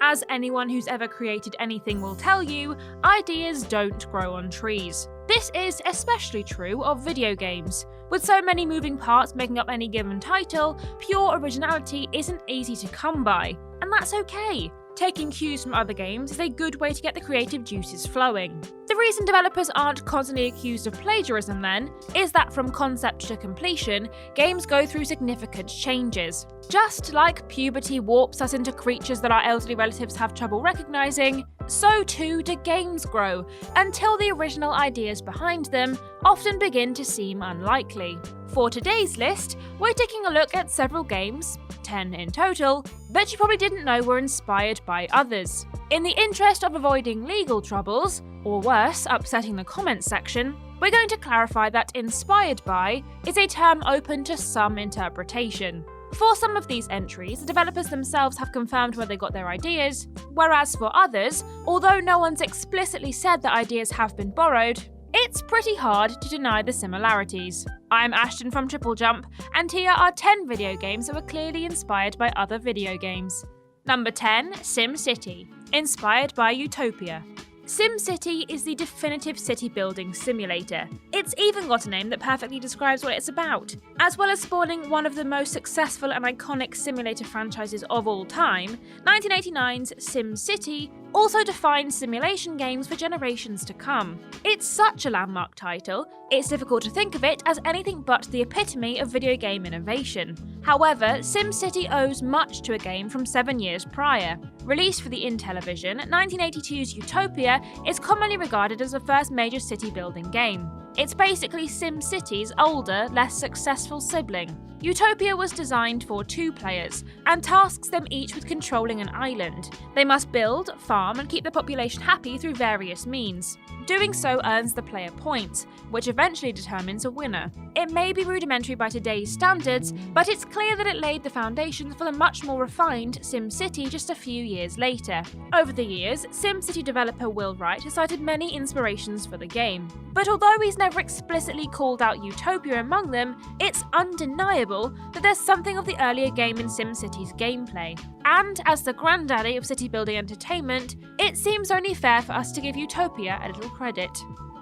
As anyone who's ever created anything will tell you, ideas don't grow on trees. This is especially true of video games. With so many moving parts making up any given title, pure originality isn't easy to come by, and that's okay. Taking cues from other games is a good way to get the creative juices flowing. The reason developers aren't constantly accused of plagiarism then, is that from concept to completion, games go through significant changes. Just like puberty warps us into creatures that our elderly relatives have trouble recognising, so too do games grow, until the original ideas behind them often begin to seem unlikely. For today's list, we're taking a look at several games, 10 in total, that you probably didn't know were inspired by others. In the interest of avoiding legal troubles, or worse, upsetting the comments section, we're going to clarify that inspired by is a term open to some interpretation. For some of these entries, the developers themselves have confirmed where they got their ideas, whereas for others, although no one's explicitly said that ideas have been borrowed, it's pretty hard to deny the similarities. I'm Ashton from TripleJump, and here are 10 video games that were clearly inspired by other video games. Number 10, SimCity, inspired by Utopia. SimCity is the definitive city building simulator. It's even got a name that perfectly describes what it's about. As well as spawning one of the most successful and iconic simulator franchises of all time, 1989's SimCity also defined simulation games for generations to come. It's such a landmark title, it's difficult to think of it as anything but the epitome of video game innovation. However, SimCity owes much to a game from 7 years prior. Released for the Intellivision, 1982's Utopia is commonly regarded as the first major city-building game. It's basically SimCity's older, less successful sibling. Utopia was designed for 2 players, and tasks them each with controlling an island. They must build, farm, and keep the population happy through various means. Doing so earns the player points, which eventually determines a winner. It may be rudimentary by today's standards, but it's clear that it laid the foundations for the much more refined SimCity just a few years later. Over the years, SimCity developer Will Wright has cited many inspirations for the game. But although he's never explicitly called out Utopia among them, it's undeniable that there's something of the earlier game in SimCity's gameplay. And as the granddaddy of city-building entertainment, it seems only fair for us to give Utopia a little credit.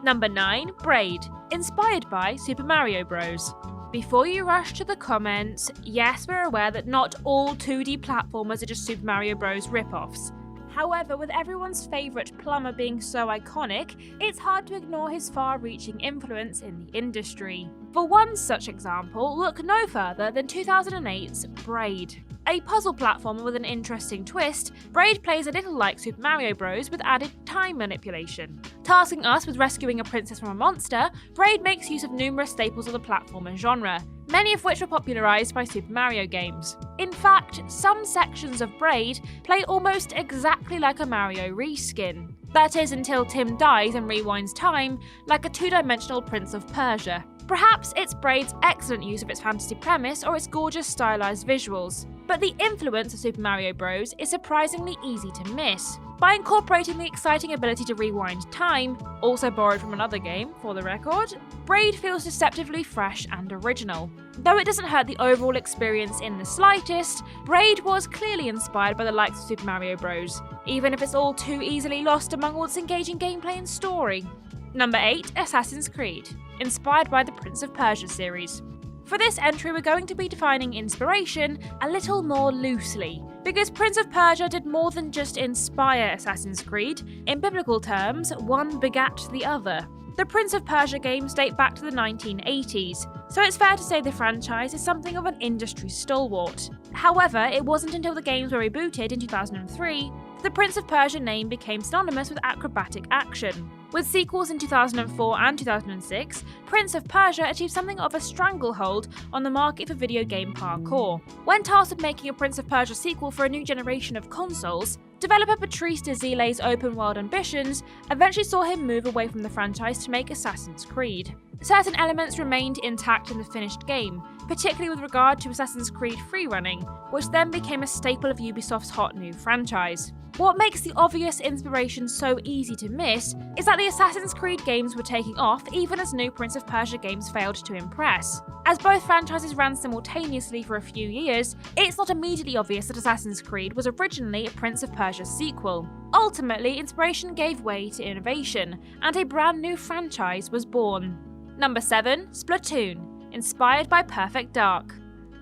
Number 9, Braid, inspired by Super Mario Bros. Before you rush to the comments, yes, we're aware that not all 2D platformers are just Super Mario Bros. Rip-offs. However, with everyone's favourite plumber being so iconic, it's hard to ignore his far-reaching influence in the industry. For one such example, look no further than 2008's Braid. A puzzle platformer with an interesting twist, Braid plays a little like Super Mario Bros. With added time manipulation. Tasking us with rescuing a princess from a monster, Braid makes use of numerous staples of the platformer genre, many of which were popularised by Super Mario games. In fact, some sections of Braid play almost exactly like a Mario reskin. That is, until Tim dies and rewinds time, like a 2-dimensional Prince of Persia. Perhaps it's Braid's excellent use of its fantasy premise or its gorgeous stylised visuals. But the influence of Super Mario Bros. Is surprisingly easy to miss. By incorporating the exciting ability to rewind time, also borrowed from another game, for the record, Braid feels deceptively fresh and original. Though it doesn't hurt the overall experience in the slightest, Braid was clearly inspired by the likes of Super Mario Bros., even if it's all too easily lost among all its engaging gameplay and story. Number 8, Assassin's Creed, inspired by the Prince of Persia series. For this entry, we're going to be defining inspiration a little more loosely, because Prince of Persia did more than just inspire Assassin's Creed. In biblical terms, one begat the other. The Prince of Persia games date back to the 1980s, so it's fair to say the franchise is something of an industry stalwart. However, it wasn't until the games were rebooted in 2003 that the Prince of Persia name became synonymous with acrobatic action. With sequels in 2004 and 2006, Prince of Persia achieved something of a stranglehold on the market for video game parkour. When tasked with making a Prince of Persia sequel for a new generation of consoles, developer Patrice Desilets' open-world ambitions eventually saw him move away from the franchise to make Assassin's Creed. Certain elements remained intact in the finished game, particularly with regard to Assassin's Creed freerunning, which then became a staple of Ubisoft's hot new franchise. What makes the obvious inspiration so easy to miss is that the Assassin's Creed games were taking off even as new Prince of Persia games failed to impress. As both franchises ran simultaneously for a few years, it's not immediately obvious that Assassin's Creed was originally a Prince of Persia sequel. Ultimately, inspiration gave way to innovation, and a brand new franchise was born. Number 7. Splatoon, inspired by Perfect Dark.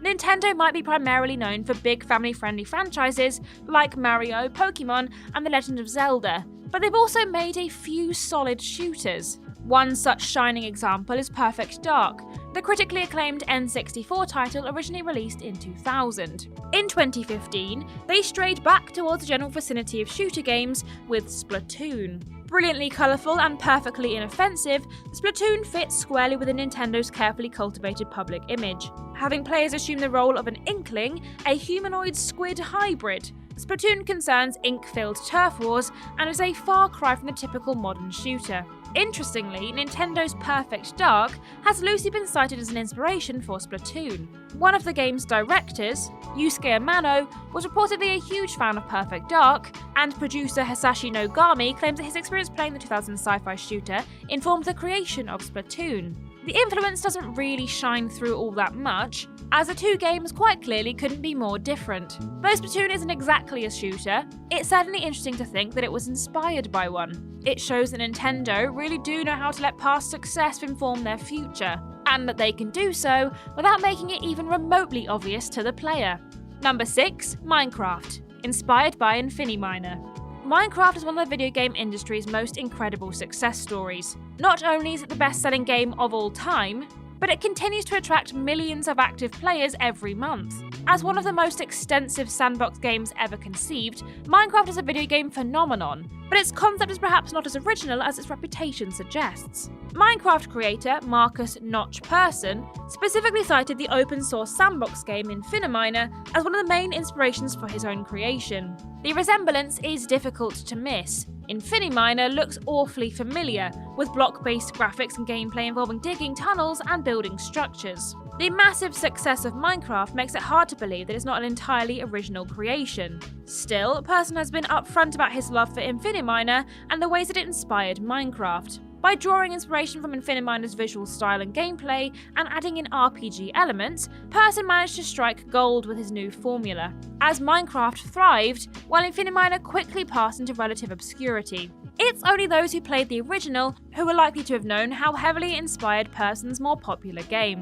Nintendo might be primarily known for big family-friendly franchises like Mario, Pokemon, and The Legend of Zelda, but they've also made a few solid shooters. One such shining example is Perfect Dark, the critically acclaimed N64 title originally released in 2000. In 2015, they strayed back towards the general vicinity of shooter games with Splatoon. Brilliantly colourful and perfectly inoffensive, Splatoon fits squarely within Nintendo's carefully cultivated public image, having players assume the role of an Inkling, a humanoid squid hybrid. Splatoon concerns ink-filled turf wars and is a far cry from the typical modern shooter. Interestingly, Nintendo's Perfect Dark has loosely been cited as an inspiration for Splatoon. One of the game's directors, Yusuke Amano, was reportedly a huge fan of Perfect Dark, and producer Hisashi Nogami claims that his experience playing the 2000 sci-fi shooter informed the creation of Splatoon. The influence doesn't really shine through all that much, as the two games quite clearly couldn't be more different. Though Splatoon isn't exactly a shooter, it's certainly interesting to think that it was inspired by one. It shows that Nintendo really do know how to let past success inform their future, and that they can do so without making it even remotely obvious to the player. Number 6. Minecraft, inspired by Infiniminer. Minecraft is one of the video game industry's most incredible success stories. Not only is it the best-selling game of all time, but it continues to attract millions of active players every month. As one of the most extensive sandbox games ever conceived, Minecraft is a video game phenomenon, but its concept is perhaps not as original as its reputation suggests. Minecraft creator Marcus Notch Persson specifically cited the open-source sandbox game Infiniminer as one of the main inspirations for his own creation. The resemblance is difficult to miss. Infiniminer looks awfully familiar, with block-based graphics and gameplay involving digging tunnels and building structures. The massive success of Minecraft makes it hard to believe that it's not an entirely original creation. Still, Persson has been upfront about his love for Infiniminer and the ways that it inspired Minecraft. By drawing inspiration from Infiniminer's visual style and gameplay and adding in RPG elements, Persson managed to strike gold with his new formula. As Minecraft thrived, while Infiniminer quickly passed into relative obscurity. It's only those who played the original who are likely to have known how heavily it inspired Persson's more popular game.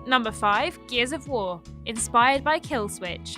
Number 5. Gears of War, inspired by Killswitch.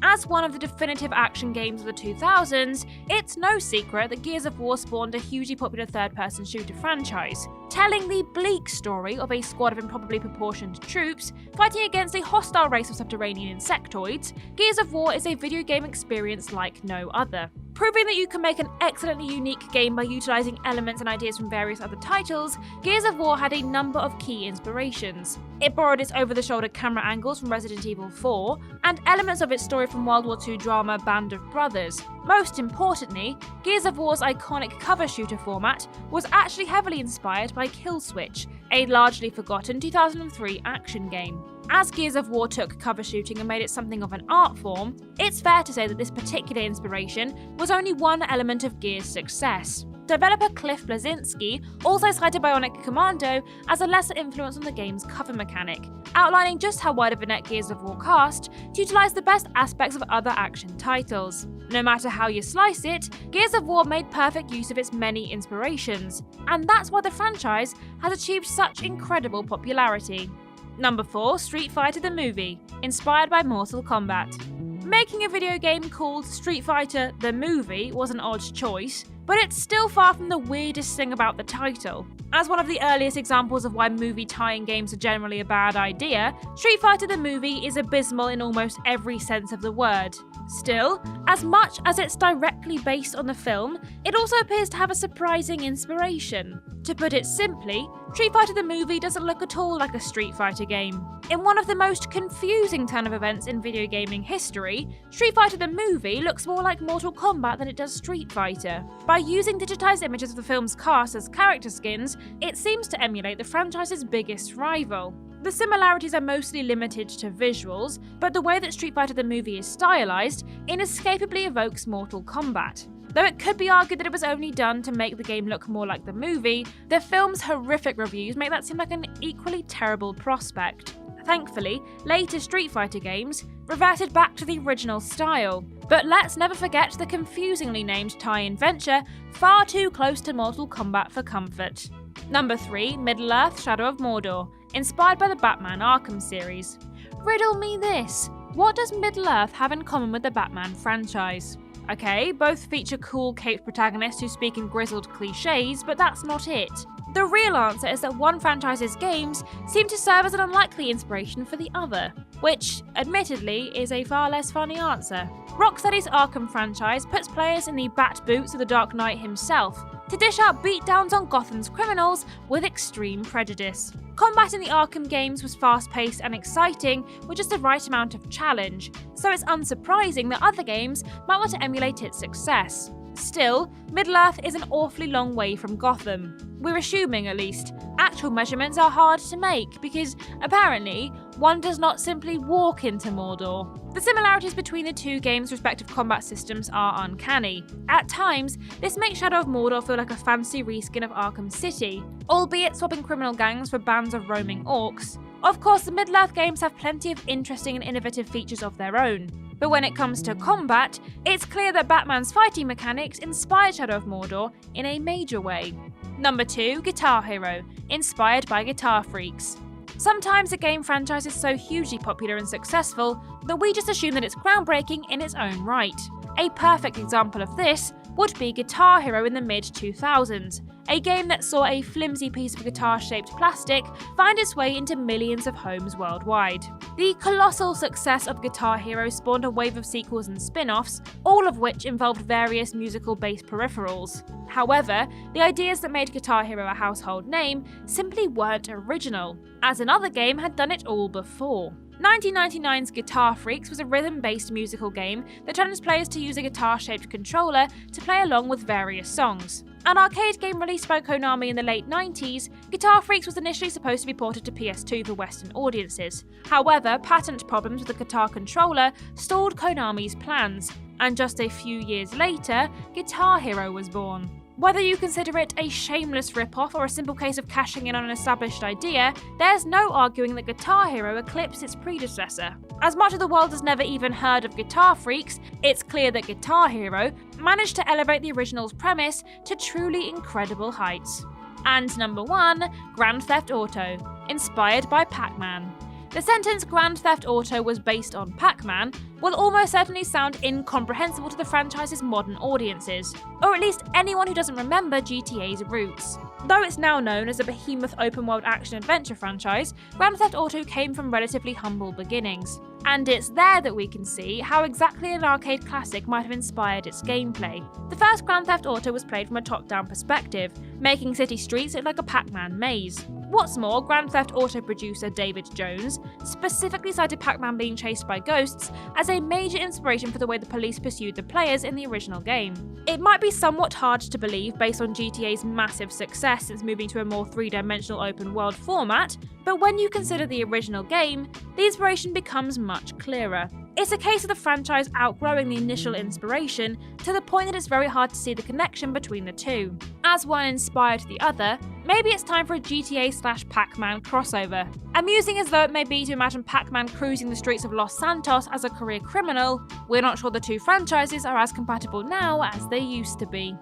As one of the definitive action games of the 2000s, it's no secret that Gears of War spawned a hugely popular third-person shooter franchise. Telling the bleak story of a squad of improbably proportioned troops fighting against a hostile race of subterranean insectoids, Gears of War is a video game experience like no other. Proving that you can make an excellently unique game by utilising elements and ideas from various other titles, Gears of War had a number of key inspirations. It borrowed its over-the-shoulder camera angles from Resident Evil 4, and elements of its story from World War II drama Band of Brothers. Most importantly, Gears of War's iconic cover shooter format was actually heavily inspired by Killswitch, a largely forgotten 2003 action game. As Gears of War took cover shooting and made it something of an art form, it's fair to say that this particular inspiration was only one element of Gears' success. Developer Cliff Bleszinski also cited Bionic Commando as a lesser influence on the game's cover mechanic, outlining just how wide of a net Gears of War cast to utilise the best aspects of other action titles. No matter how you slice it, Gears of War made perfect use of its many inspirations, and that's why the franchise has achieved such incredible popularity. Number 4. Street Fighter the Movie, inspired by Mortal Kombat. Making a video game called Street Fighter the Movie was an odd choice, but it's still far from the weirdest thing about the title. As one of the earliest examples of why movie tie-in games are generally a bad idea, Street Fighter the Movie is abysmal in almost every sense of the word. Still, as much as it's directly based on the film, it also appears to have a surprising inspiration. To put it simply, Street Fighter the Movie doesn't look at all like a Street Fighter game. In one of the most confusing turn of events in video gaming history, Street Fighter the Movie looks more like Mortal Kombat than it does Street Fighter. By using digitized images of the film's cast as character skins, it seems to emulate the franchise's biggest rival. The similarities are mostly limited to visuals, but the way that Street Fighter the movie is stylized inescapably evokes Mortal Kombat. Though it could be argued that it was only done to make the game look more like the movie, the film's horrific reviews make that seem like an equally terrible prospect. Thankfully, later Street Fighter games reverted back to the original style, but let's never forget the confusingly named tie-in venture far too close to Mortal Kombat for comfort. Number 3, Middle-earth: Shadow of Mordor, inspired by the Batman Arkham series. Riddle me this, what does Middle-earth have in common with the Batman franchise? Okay, both feature cool caped protagonists who speak in grizzled cliches, but that's not it. The real answer is that one franchise's games seem to serve as an unlikely inspiration for the other, which, admittedly, is a far less funny answer. Rocksteady's Arkham franchise puts players in the bat boots of the Dark Knight himself, to dish out beatdowns on Gotham's criminals with extreme prejudice. Combat in the Arkham games was fast-paced and exciting, with just the right amount of challenge, so it's unsurprising that other games might want to emulate its success. Still, Middle-earth is an awfully long way from Gotham. We're assuming, at least. Actual measurements are hard to make, because, apparently, one does not simply walk into Mordor. The similarities between the two games' respective combat systems are uncanny. At times, this makes Shadow of Mordor feel like a fancy reskin of Arkham City, albeit swapping criminal gangs for bands of roaming orcs. Of course, the Middle-earth games have plenty of interesting and innovative features of their own. But when it comes to combat, it's clear that Batman's fighting mechanics inspired Shadow of Mordor in a major way. Number 2, Guitar Hero, inspired by Guitar Freaks. Sometimes a game franchise is so hugely popular and successful that we just assume that it's groundbreaking in its own right. A perfect example of this would be Guitar Hero in the mid-2000s, a game that saw a flimsy piece of guitar-shaped plastic find its way into millions of homes worldwide. The colossal success of Guitar Hero spawned a wave of sequels and spin-offs, all of which involved various musical-based peripherals. However, the ideas that made Guitar Hero a household name simply weren't original, as another game had done it all before. 1999's Guitar Freaks was a rhythm-based musical game that challenged players to use a guitar-shaped controller to play along with various songs. An arcade game released by Konami in the late 90s, Guitar Freaks was initially supposed to be ported to PS2 for Western audiences. However, patent problems with the guitar controller stalled Konami's plans, and just a few years later, Guitar Hero was born. Whether you consider it a shameless rip-off or a simple case of cashing in on an established idea, there's no arguing that Guitar Hero eclipsed its predecessor. As much of the world has never even heard of Guitar Freaks, it's clear that Guitar Hero managed to elevate the original's premise to truly incredible heights. And number 1, Grand Theft Auto, inspired by Pac-Man. The sentence Grand Theft Auto was based on Pac-Man will almost certainly sound incomprehensible to the franchise's modern audiences, or at least anyone who doesn't remember GTA's roots. Though it's now known as a behemoth open-world action-adventure franchise, Grand Theft Auto came from relatively humble beginnings. And it's there that we can see how exactly an arcade classic might have inspired its gameplay. The first Grand Theft Auto was played from a top-down perspective, making city streets look like a Pac-Man maze. What's more, Grand Theft Auto producer David Jones specifically cited Pac-Man being chased by ghosts as a major inspiration for the way the police pursued the players in the original game. It might be somewhat hard to believe based on GTA's massive success since moving to a more three-dimensional open-world format, but when you consider the original game, the inspiration becomes much clearer. It's a case of the franchise outgrowing the initial inspiration to the point that it's very hard to see the connection between the two. As one inspired the other, maybe it's time for a GTA/Pac-Man crossover. Amusing as though it may be to imagine Pac-Man cruising the streets of Los Santos as a career criminal, we're not sure the two franchises are as compatible now as they used to be.